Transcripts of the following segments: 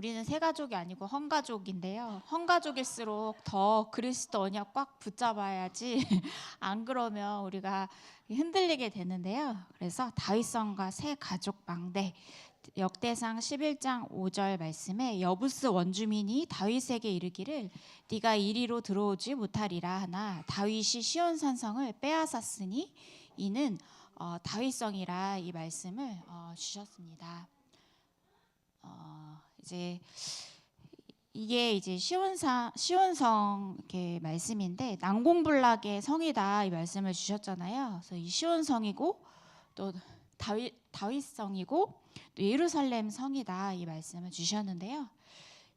우리는 새 가족이 아니고 헌가족인데요. 헌가족일수록 더 그리스도 언약 꽉 붙잡아야지 안 그러면 우리가 흔들리게 되는데요. 그래서 다윗성과 새 가족 망대, 역대상 11장 5절 말씀에 여부스 원주민이 다윗에게 이르기를 네가 이리로 들어오지 못하리라 하나 다윗이 시온 산성을 빼앗았으니 이는 다윗성이라 이 말씀을 주셨습니다. 이게 시온성 이렇게 말씀인데 난공불락의 성이다 이 말씀을 주셨잖아요. 그래서 이 시온성이고 또 다윗성이고 또 예루살렘 성이다 이 말씀을 주셨는데요.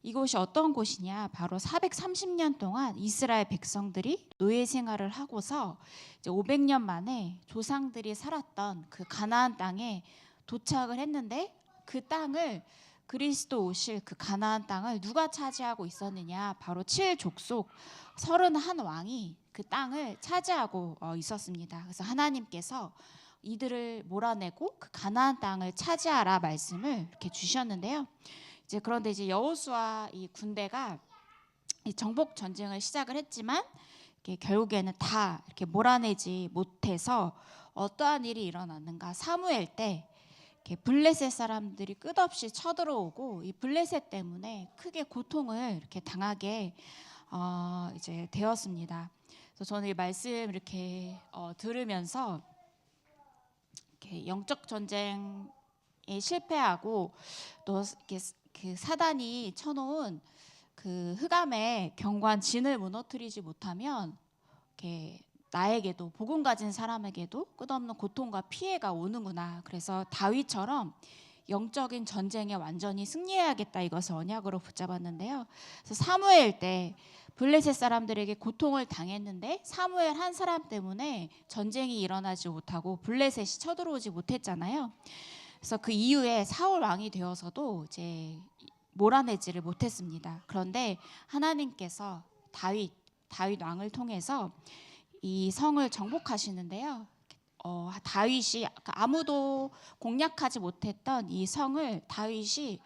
이곳이 어떤 곳이냐? 바로 430년 동안 이스라엘 백성들이 노예 생활을 하고서 이제 500년 만에 조상들이 살았던 그 가나안 땅에 도착을 했는데 그 땅을 그리스도 오실 그 가나안 땅을 누가 차지하고 있었느냐? 바로 7족속 31왕이 그 땅을 차지하고 있었습니다. 그래서 하나님께서 이들을 몰아내고 그 가나안 땅을 차지하라 말씀을 이렇게 주셨는데요. 그런데 여호수아 이 군대가 이 정복 전쟁을 시작을 했지만 결국에는 다 이렇게 몰아내지 못해서 어떠한 일이 일어났는가? 사무엘 때 블레셋 사람들이 끝없이 쳐들어오고 이 블레셋 때문에 크게 고통을 이렇게 당하게 되었습니다. 그래서 저는 이 말씀 이렇게 들으면서 이렇게 영적 전쟁에 실패하고 또 이렇게 그 사단이 쳐놓은 그 흑암의 경관 진을 무너뜨리지 못하면 이렇게 나에게도 복음 가진 사람에게도 끝없는 고통과 피해가 오는구나. 그래서 다윗처럼 영적인 전쟁에 완전히 승리해야겠다 이것을 언약으로 붙잡았는데요. 그래서 사무엘 때 블레셋 사람들에게 고통을 당했는데 사무엘 한 사람 때문에 전쟁이 일어나지 못하고 블레셋이 쳐들어오지 못했잖아요. 그래서 그 이후에 사울 왕이 되어서도 이제 몰아내지를 못했습니다. 그런데 하나님께서 다윗 왕을 통해서 이 성을 정복하시는데요. 다윗이 아무도 공략하지 못했던 이 성을 다윗이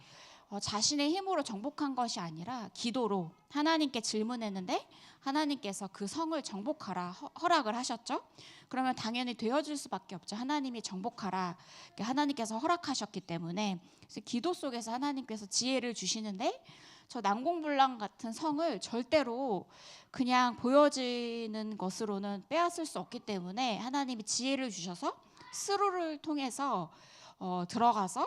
자신의 힘으로 정복한 것이 아니라 기도로 하나님께 질문했는데 하나님께서 그 성을 정복하라 허락을 하셨죠. 그러면 당연히 되어줄 수밖에 없죠. 하나님이 정복하라 하나님께서 허락하셨기 때문에. 그래서 기도 속에서 하나님께서 지혜를 주시는데 저 난공불락 같은 성을 절대로 그냥 보여지는 것으로는 빼앗을 수 없기 때문에 하나님이 지혜를 주셔서 스루를 통해서 들어가서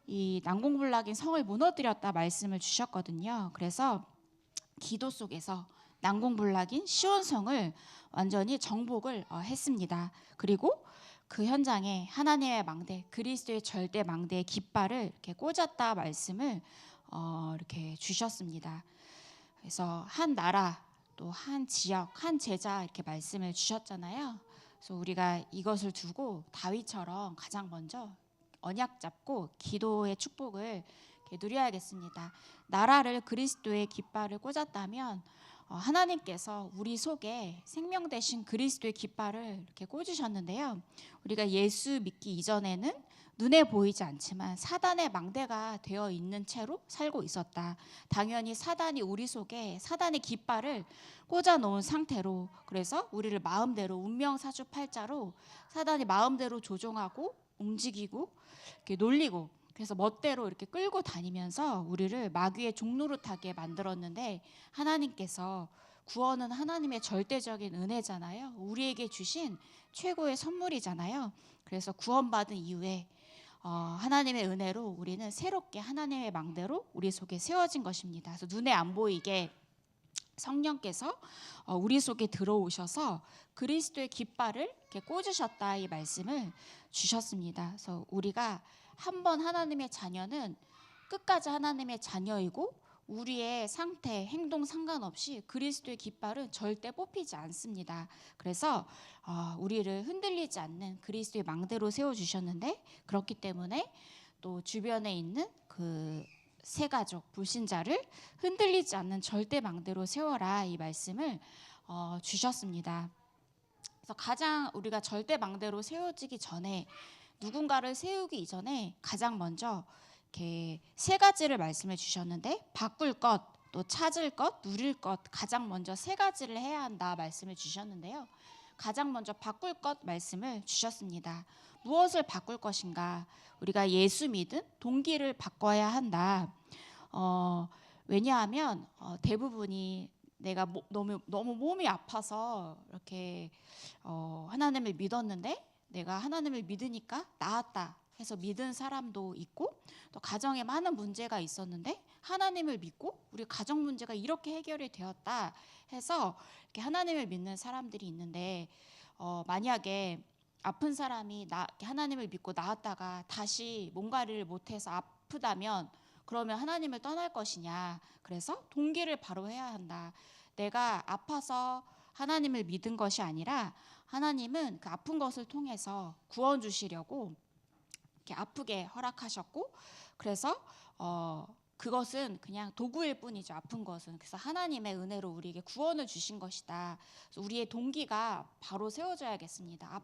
이 난공불락인 성을 무너뜨렸다 말씀을 주셨거든요. 그래서 기도 속에서 난공불락인 시온성을 완전히 정복을 했습니다. 그리고 그 현장에 하나님의 망대, 그리스도의 절대 망대의 깃발을 이렇게 꽂았다 말씀을 이렇게 주셨습니다. 그래서 한 나라 또 한 지역, 한 제자 이렇게 말씀을 주셨잖아요. 그래서 우리가 이것을 두고 다윗처럼 가장 먼저 언약 잡고 기도의 축복을 누려야겠습니다. 나라를 그리스도의 깃발을 꽂았다면 하나님께서 우리 속에 생명 되신 그리스도의 깃발을 이렇게 꽂으셨는데요. 우리가 예수 믿기 이전에는 눈에 보이지 않지만 사단의 망대가 되어 있는 채로 살고 있었다. 당연히 사단이 우리 속에 사단의 깃발을 꽂아 놓은 상태로, 그래서 우리를 마음대로 운명사주팔자로 사단이 마음대로 조종하고 움직이고 이렇게 놀리고, 그래서 멋대로 이렇게 끌고 다니면서 우리를 마귀의 종노릇하게 만들었는데, 하나님께서 구원은 하나님의 절대적인 은혜잖아요. 우리에게 주신 최고의 선물이잖아요. 그래서 구원받은 이후에 하나님의 은혜로 우리는 새롭게 하나님의 망대로 우리 속에 세워진 것입니다. 그래서 눈에 안 보이게 성령께서 우리 속에 들어오셔서 그리스도의 깃발을 이렇게 꽂으셨다 이 말씀을 주셨습니다. 그래서 우리가 한번 하나님의 자녀는 끝까지 하나님의 자녀이고 우리의 상태, 행동 상관없이 그리스도의 깃발은 절대 뽑히지 않습니다. 그래서 우리를 흔들리지 않는 그리스도의 망대로 세워주셨는데, 그렇기 때문에 또 주변에 있는 그 새가족, 불신자를 흔들리지 않는 절대 망대로 세워라 이 말씀을 주셨습니다. 그래서 가장 우리가 절대 망대로 세워지기 전에, 누군가를 세우기 이전에 가장 먼저 이렇게 세 가지를 말씀해 주셨는데 바꿀 것, 또 찾을 것, 누릴 것, 가장 먼저 세 가지를 해야 한다 말씀을 주셨는데요. 가장 먼저 바꿀 것 말씀을 주셨습니다. 무엇을 바꿀 것인가? 우리가 예수 믿은 동기를 바꿔야 한다. 왜냐하면 대부분이 내가 너무 몸이 아파서 이렇게 하나님을 믿었는데 내가 하나님을 믿으니까 나았다 해서 믿은 사람도 있고, 또 가정에 많은 문제가 있었는데 하나님을 믿고 우리 가정 문제가 이렇게 해결이 되었다 해서 이렇게 하나님을 믿는 사람들이 있는데, 만약에 아픈 사람이 하나님을 믿고 나았다가 다시 뭔가를 못해서 아프다면 그러면 하나님을 떠날 것이냐. 그래서 동기를 바로 해야 한다. 내가 아파서 하나님을 믿은 것이 아니라 하나님은 그 아픈 것을 통해서 구원 주시려고 이렇게 아프게 허락하셨고, 그래서 그것은 그냥 도구일 뿐이죠. 아픈 것은. 그래서 하나님의 은혜로 우리에게 구원을 주신 것이다. 그래서 우리의 동기가 바로 세워져야겠습니다.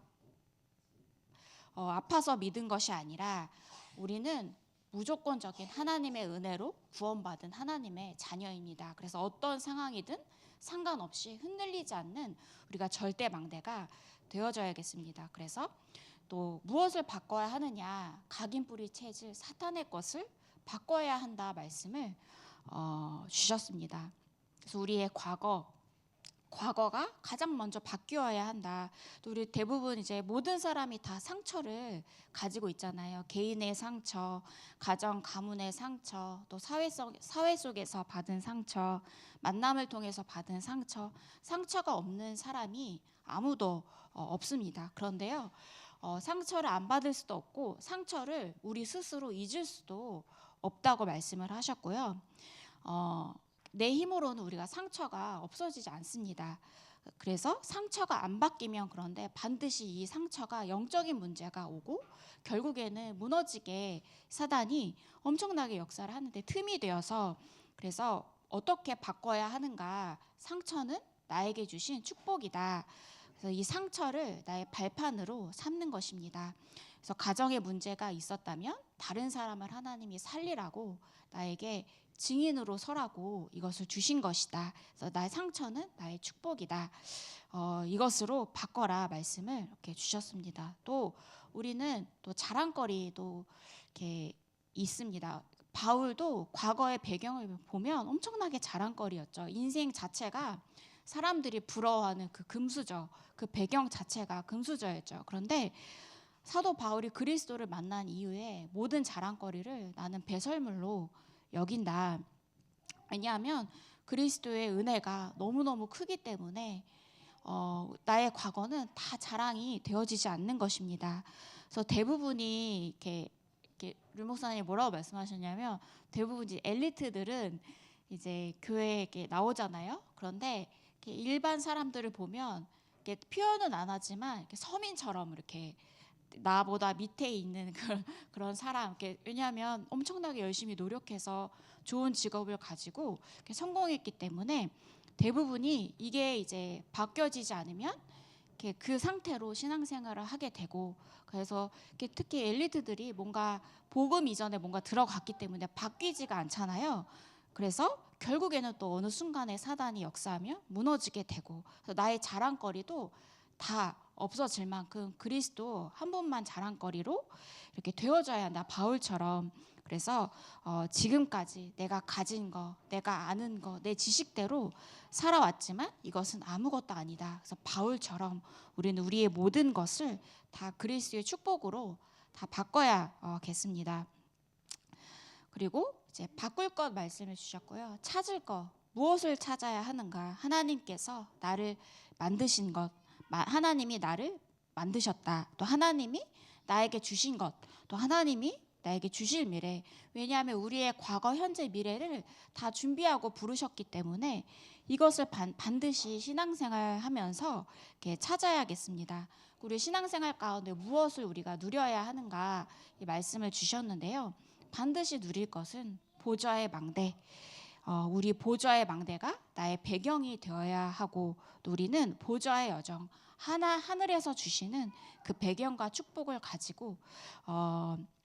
아파서 믿은 것이 아니라 우리는 무조건적인 하나님의 은혜로 구원받은 하나님의 자녀입니다. 그래서 어떤 상황이든 상관없이 흔들리지 않는 우리가 절대 망대가 되어져야겠습니다. 그래서 또 무엇을 바꿔야 하느냐? 각인뿌리 체질 사탄의 것을 바꿔야 한다 말씀을 주셨습니다. 그래서 우리의 과거가 가장 먼저 바뀌어야 한다. 또 우리 대부분 이제 모든 사람이 다 상처를 가지고 있잖아요. 개인의 상처, 가정 가문의 상처, 또 사회 속에서 받은 상처, 만남을 통해서 받은 상처가 없는 사람이 아무도 없습니다. 그런데요, 상처를 안 받을 수도 없고 상처를 우리 스스로 잊을 수도 없다고 말씀을 하셨고요. 내 힘으로는 우리가 상처가 없어지지 않습니다. 그래서 상처가 안 바뀌면, 그런데 반드시 이 상처가 영적인 문제가 오고 결국에는 무너지게 사단이 엄청나게 역사를 하는데 틈이 되어서, 그래서 어떻게 바꿔야 하는가? 상처는 나에게 주신 축복이다. 그래서 이 상처를 나의 발판으로 삼는 것입니다. 그래서 가정에 문제가 있었다면 다른 사람을 하나님이 살리라고 나에게 증인으로 서라고 이것을 주신 것이다. 그래서 나의 상처는 나의 축복이다. 이것으로 바꿔라 말씀을 이렇게 주셨습니다. 또 우리는 또 자랑거리도 이렇게 있습니다. 바울도 과거의 배경을 보면 엄청나게 자랑거리였죠. 인생 자체가 사람들이 부러워하는 그 금수저, 그 배경 자체가 금수저였죠. 그런데 사도 바울이 그리스도를 만난 이후에 모든 자랑거리를 나는 배설물로 여긴다. 왜냐하면 그리스도의 은혜가 너무너무 크기 때문에 나의 과거는 다 자랑이 되어지지 않는 것입니다. 그래서 대부분이 이렇게 류 목사님이 뭐라고 말씀하셨냐면, 대부분 이제 엘리트들은 이제 교회에 이렇게 나오잖아요. 그런데 이렇게 일반 사람들을 보면 이렇게 표현은 안 하지만 이렇게 서민처럼 이렇게 나보다 밑에 있는 그런 사람, 왜냐하면 엄청나게 열심히 노력해서 좋은 직업을 가지고 성공했기 때문에 대부분이 이게 이제 바뀌어지지 않으면 그 상태로 신앙생활을 하게 되고, 그래서 특히 엘리트들이 뭔가 복음 이전에 뭔가 들어갔기 때문에 바뀌지가 않잖아요. 그래서 결국에는 또 어느 순간에 사단이 역사하며 무너지게 되고, 그래서 나의 자랑거리도 다 없어질 만큼 그리스도 한 분만 자랑거리로 이렇게 되어져야 한다, 바울처럼. 그래서 지금까지 내가 가진 거, 내가 아는 거, 내 지식대로 살아왔지만 이것은 아무것도 아니다. 그래서 바울처럼 우리는 우리의 모든 것을 다 그리스도의 축복으로 다 바꿔야겠습니다. 그리고 이제 바꿀 것 말씀을 주셨고요. 찾을 것, 무엇을 찾아야 하는가? 하나님께서 나를 만드신 것, 하나님이 나를 만드셨다. 또 하나님이 나에게 주신 것, 또 하나님이 나에게 주실 미래. 왜냐하면 우리의 과거, 현재, 미래를 다 준비하고 부르셨기 때문에 이것을 반드시 신앙생활 하면서 이렇게 찾아야겠습니다. 우리 신앙생활 가운데 무엇을 우리가 누려야 하는가 이 말씀을 주셨는데요. 반드시 누릴 것은 보좌의 망대. 우리 보좌의 망대가 나의 배경이 되어야 하고, 또 우리는 보좌의 여정, 하늘에서 주시는 그 배경과 축복을 가지고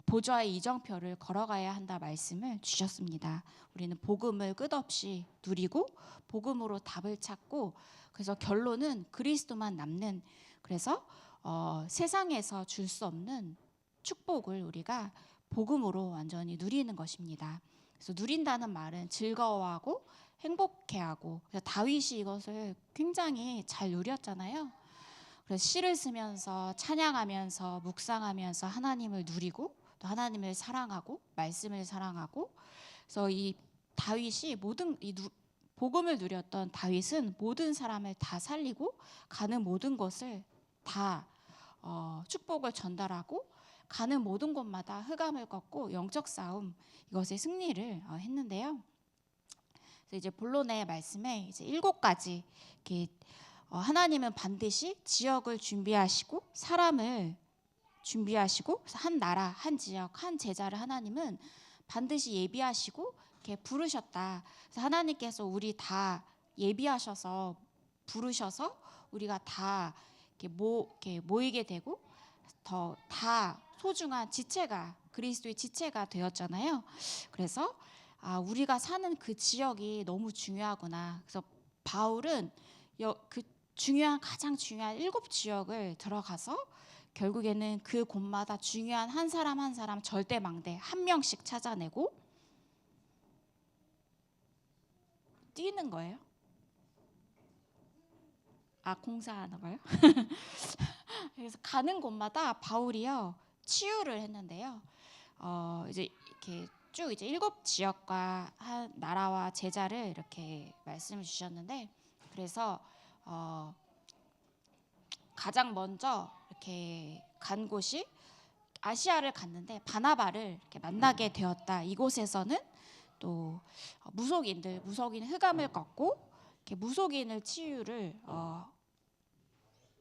보좌의 이정표를 걸어가야 한다 말씀을 주셨습니다. 우리는 복음을 끝없이 누리고 복음으로 답을 찾고, 그래서 결론은 그리스도만 남는, 그래서 세상에서 줄 수 없는 축복을 우리가 복음으로 완전히 누리는 것입니다. 그래서 누린다는 말은 즐거워하고 행복해하고, 그래서 다윗이 이것을 굉장히 잘 누렸잖아요. 그래서 시를 쓰면서 찬양하면서 묵상하면서 하나님을 누리고 또 하나님을 사랑하고 말씀을 사랑하고, 그래서 이 다윗이 복음을 누렸던 다윗은 모든 사람을 다 살리고 가는 모든 것을 다 축복을 전달하고 가는 모든 곳마다 흑암을 꺾고 영적 싸움, 이것의 승리를 했는데요. 그래서 이제 본론의 말씀에 이제 7가지 이렇게 하나님은 반드시 지역을 준비하시고 사람을 준비하시고, 한 나라, 한 지역, 한 제자를 하나님은 반드시 예비하시고 이렇게 부르셨다. 그래서 하나님께서 우리 다 예비하셔서 부르셔서 우리가 다 이렇게 모이게 되고 더 다 소중한 지체가, 그리스도의 지체가 되었잖아요. 그래서 우리가 사는 그 지역이 너무 중요하구나. 그래서 바울은 그 가장 중요한 7지역을 들어가서 결국에는 그 곳마다 중요한 한 사람 한 사람 절대망대 한 명씩 찾아내고 뛰는 거예요. 공사하는 거예요? 그래서 가는 곳마다 바울이요 치유를 했는데요. 이제 이렇게 쭉 이제 7지역과 한 나라와 제자를 이렇게 말씀을 주셨는데, 그래서 가장 먼저 이렇게 간 곳이 아시아를 갔는데 바나바를 이렇게 만나게 되었다. 이곳에서는 또 무속인 흑암을 꺾고 이렇게 무속인을 치유를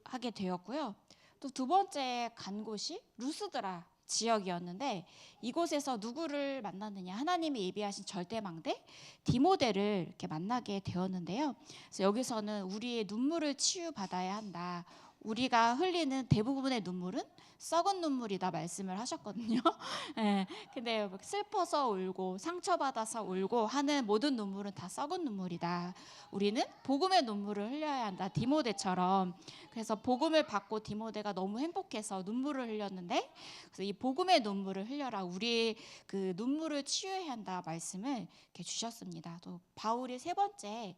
하게 되었고요. 또 두 번째 간 곳이 루스드라 지역이었는데, 이곳에서 누구를 만났느냐, 하나님이 예비하신 절대망대 디모데를 이렇게 만나게 되었는데요. 그래서 여기서는 우리의 눈물을 치유받아야 한다. 우리가 흘리는 대부분의 눈물은 썩은 눈물이다 말씀을 하셨거든요. 네, 근데 슬퍼서 울고 상처받아서 울고 하는 모든 눈물은 다 썩은 눈물이다. 우리는 복음의 눈물을 흘려야 한다, 디모데처럼. 그래서 복음을 받고 디모데가 너무 행복해서 눈물을 흘렸는데, 그래서 이 복음의 눈물을 흘려라, 우리 그 눈물을 치유해야 한다 말씀을 이렇게 주셨습니다. 또 바울이 세 번째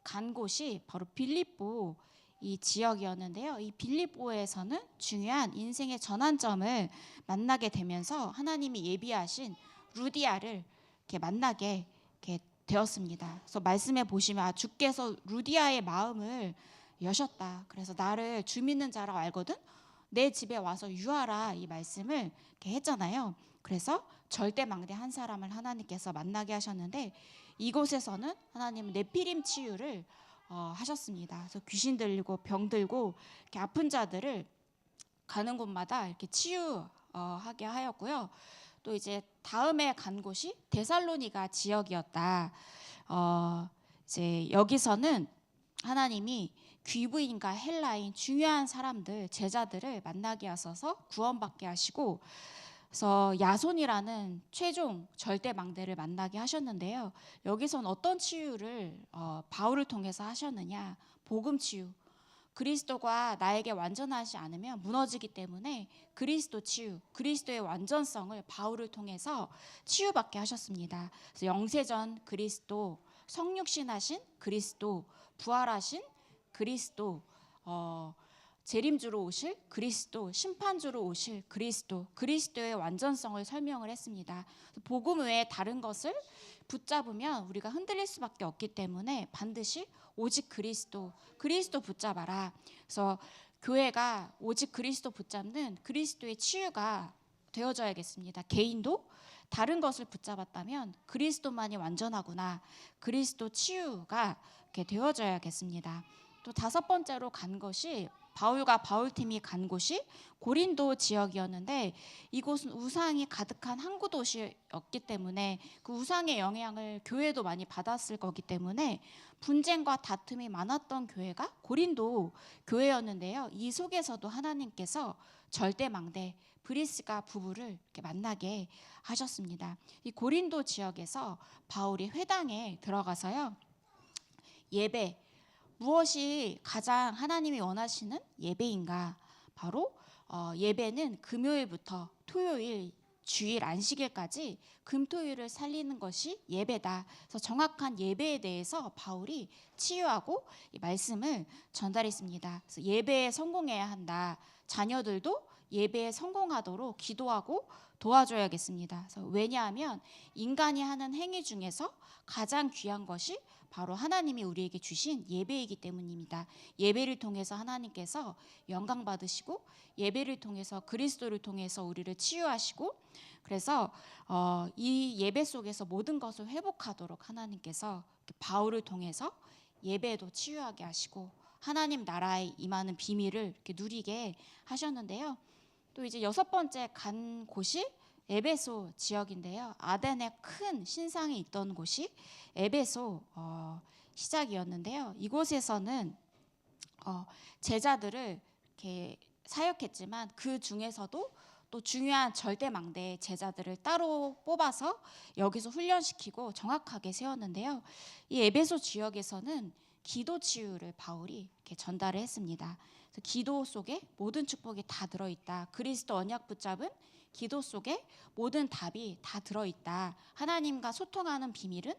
간 곳이 바로 빌립보 이 지역이었는데요. 이 빌립보에서는 중요한 인생의 전환점을 만나게 되면서 하나님이 예비하신 루디아를 이렇게 만나게 이렇게 되었습니다. 그래서 말씀에 보시면 주께서 루디아의 마음을 여셨다. 그래서 나를 주 믿는 자라고 알거든. 내 집에 와서 유하라, 이 말씀을 이렇게 했잖아요. 그래서 절대망대 한 사람을 하나님께서 만나게 하셨는데, 이곳에서는 하나님은 네피림 치유를 하셨습니다. 그래서 귀신 들리고 병 들고 이렇게 아픈 자들을 가는 곳마다 이렇게 치유하게 하였고요. 또 이제 다음에 간 곳이 데살로니가 지역이었다. 이제 여기서는 하나님이 귀부인과 헬라인 중요한 사람들, 제자들을 만나게 하셔서 구원받게 하시고, 그래서 야손이라는 최종 절대망대를 만나게 하셨는데요. 여기서는 어떤 치유를 바울을 통해서 하셨느냐, 복음 치유. 그리스도가 나에게 완전하지 않으면 무너지기 때문에 그리스도 치유, 그리스도의 완전성을 바울을 통해서 치유받게 하셨습니다. 그래서 영세전 그리스도, 성육신하신 그리스도, 부활하신 그리스도, 재림주로 오실 그리스도, 심판주로 오실 그리스도, 그리스도의 완전성을 설명을 했습니다. 복음 외에 다른 것을 붙잡으면 우리가 흔들릴 수밖에 없기 때문에 반드시 오직 그리스도 붙잡아라. 그래서 교회가 오직 그리스도 붙잡는 그리스도의 치유가 되어져야겠습니다. 개인도 다른 것을 붙잡았다면 그리스도만이 완전하구나, 그리스도 치유가 이렇게 되어져야겠습니다. 또 다섯 번째로 간 것이 바울과 바울팀이 간 곳이 고린도 지역이었는데 이곳은 우상이 가득한 항구 도시였기 때문에 그 우상의 영향을 교회도 많이 받았을 거기 때문에 분쟁과 다툼이 많았던 교회가 고린도 교회였는데요. 이 속에서도 하나님께서 절대망대 브리스가 부부를 이렇게 만나게 하셨습니다. 이 고린도 지역에서 바울이 회당에 들어가서요. 예배, 무엇이 가장 하나님이 원하시는 예배인가? 바로 예배는 금요일부터 토요일, 주일, 안식일까지 금토일을 살리는 것이 예배다. 그래서 정확한 예배에 대해서 바울이 치유하고 이 말씀을 전달했습니다. 그래서 예배에 성공해야 한다. 자녀들도 예배에 성공하도록 기도하고 도와줘야겠습니다. 그래서 왜냐하면 인간이 하는 행위 중에서 가장 귀한 것이 바로 하나님이 우리에게 주신 예배이기 때문입니다. 예배를 통해서 하나님께서 영광 받으시고 예배를 통해서 그리스도를 통해서 우리를 치유하시고 그래서 이 예배 속에서 모든 것을 회복하도록 하나님께서 바울을 통해서 예배도 치유하게 하시고 하나님 나라에 임하는 비밀을 이렇게 누리게 하셨는데요. 또 이제 6번째 간 곳이 에베소 지역인데요. 아덴에 큰 신상이 있던 곳이 에베소 시작이었는데요. 이곳에서는 제자들을 이렇게 사역했지만 그 중에서도 또 중요한 절대망대의 제자들을 따로 뽑아서 여기서 훈련시키고 정확하게 세웠는데요. 이 에베소 지역에서는 기도 치유를 바울이 이렇게 전달을 했습니다. 그래서 기도 속에 모든 축복이 다 들어있다. 그리스도 언약 붙잡은 기도 속에 모든 답이 다 들어있다. 하나님과 소통하는 비밀은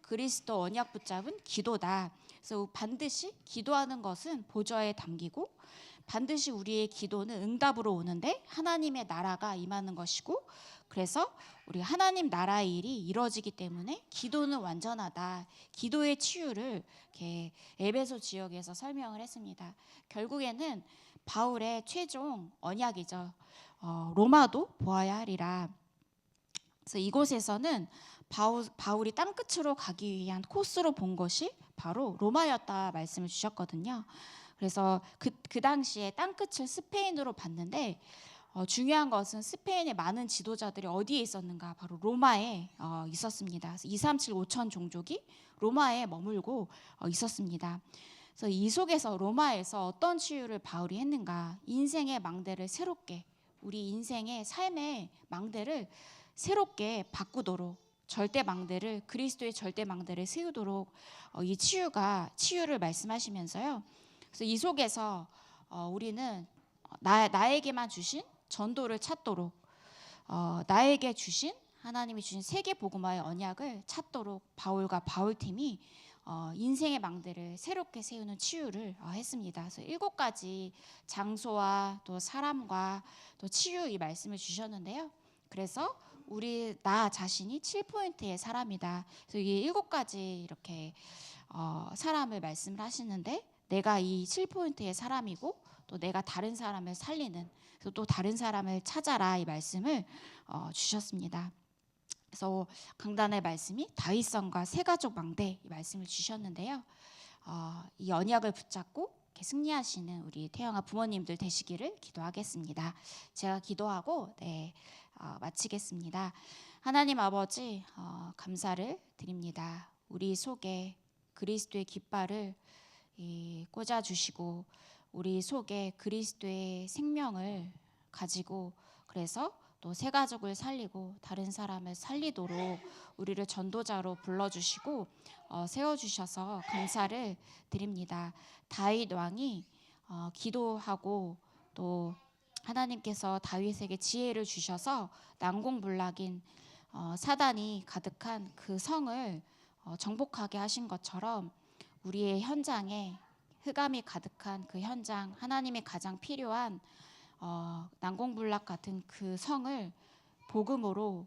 그리스도 언약 붙잡은 기도다. 그래서 반드시 기도하는 것은 보좌에 담기고 반드시 우리의 기도는 응답으로 오는데 하나님의 나라가 임하는 것이고 그래서 우리 하나님 나라의 일이 이루어지기 때문에 기도는 완전하다. 기도의 치유를 이렇게 에베소 지역에서 설명을 했습니다. 결국에는 바울의 최종 언약이죠. 로마도 보아야 하리라. 그래서 이곳에서는 바울이 땅끝으로 가기 위한 코스로 본 것이 바로 로마였다 말씀을 주셨거든요. 그래서 그 당시에 땅끝을 스페인으로 봤는데 중요한 것은 스페인의 많은 지도자들이 어디에 있었는가? 바로 로마에 있었습니다. 그래서 237 5천 종족이 로마에 머물고 있었습니다. 그래서 이 속에서 로마에서 어떤 치유를 바울이 했는가? 인생의 망대를 새롭게 우리 인생의 삶의 망대를 새롭게 바꾸도록 절대 망대를 그리스도의 절대 망대를 세우도록 이 치유를 말씀하시면서요. 그래서 이 속에서 우리는 나에게만 주신 전도를 찾도록 나에게 주신 하나님이 주신 세계 복음화의 언약을 찾도록 바울과 바울팀이 인생의 망대를 새롭게 세우는 치유를 했습니다. 그래서 7가지 장소와 또 사람과 또 치유 이 말씀을 주셨는데요. 그래서 나 자신이 7포인트의 사람이다. 그래서 이게 7가지 이렇게 사람을 말씀을 하시는데 내가 이 7포인트의 사람이고 또 내가 다른 사람을 살리는 그래서 또 다른 사람을 찾아라 이 말씀을 주셨습니다. 그래서 강단의 말씀이 다윗성과 새가족 망대 이 말씀을 주셨는데요. 이 언약을 붙잡고 이렇게 승리하시는 우리 태영아 부모님들 되시기를 기도하겠습니다. 제가 기도하고 마치겠습니다. 하나님 아버지 감사를 드립니다. 우리 속에 그리스도의 깃발을 꽂아주시고 우리 속에 그리스도의 생명을 가지고 그래서 또 새 가족을 살리고 다른 사람을 살리도록 우리를 전도자로 불러주시고 세워주셔서 감사를 드립니다. 다윗 왕이 기도하고 또 하나님께서 다윗에게 지혜를 주셔서 난공불락인 사단이 가득한 그 성을 정복하게 하신 것처럼 우리의 현장에 흑암이 가득한 그 현장 하나님이 가장 필요한 난공불락 같은 그 성을 복음으로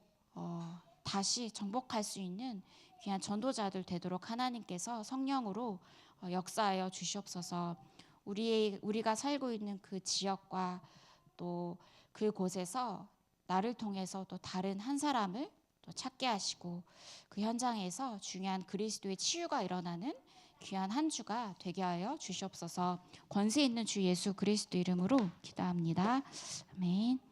다시 정복할 수 있는 귀한 전도자들 되도록 하나님께서 성령으로 역사하여 주시옵소서. 우리가 살고 있는 그 지역과 또 그곳에서 나를 통해서 또 다른 한 사람을 또 찾게 하시고 그 현장에서 중요한 그리스도의 치유가 일어나는 귀한 한 주가 되게 하여 주시옵소서. 권세 있는 주 예수 그리스도 이름으로 기도합니다. 아멘.